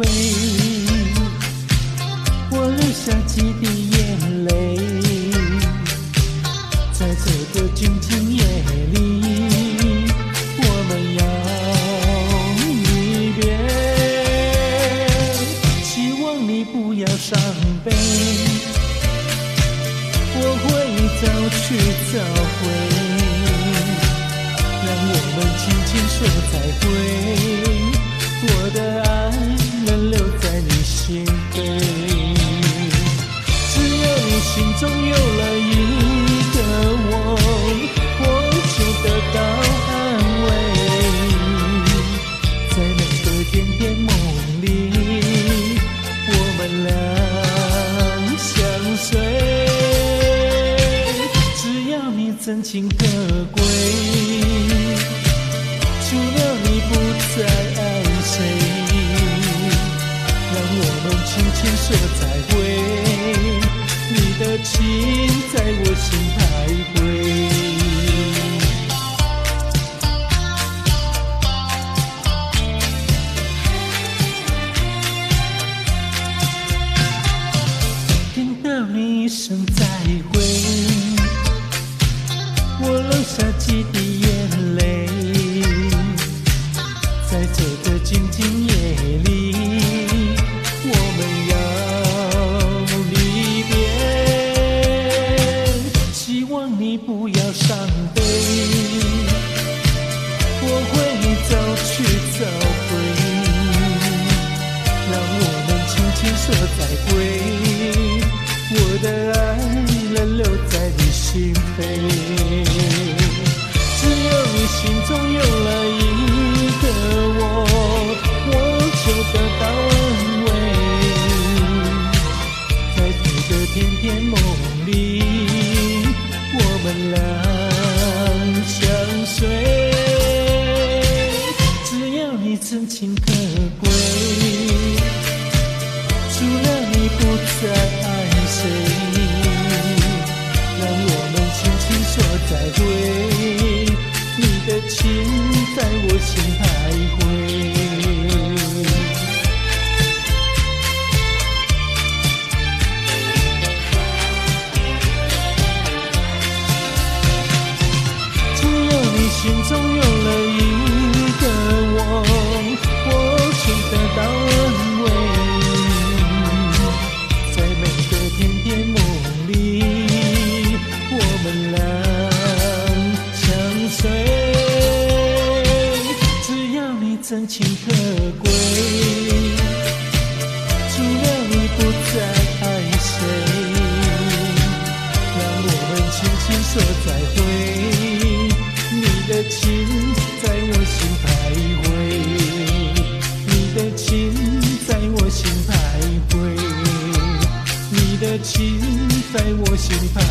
回，我流下几滴眼泪，在这个静静夜里，我们要离别。希望你不要伤悲，我会早去早回，让我们轻轻说再会。我的爱能留在你心扉，只要你心中有了一个我就得到安慰。在每个甜甜梦里，我们俩相随。只要你真情可贵，除了你不再爱谁，让我们轻轻说再会。你的情在我心徘徊。听到你一声再会，我流下几滴眼泪。在这个静静夜里，我们要离别。希望你不要伤悲，我会早去早回，让我们轻轻说再会。我的爱能留在你心扉，只要你心中有了一个我就得到安慰。在这个甜甜梦里，我们俩相随。只要你真情可贵，除了你不再爱谁，让我们轻轻说再会。你的情在我心徘徊。只要你心中有了一个我就得到安慰。在每个甜甜梦里，我们俩相随。只要你真情可贵，除了你不再爱谁，让我们轻轻说再会。你的情在我心徘徊，你的情在我心徘徊，你的情在我心徘徊。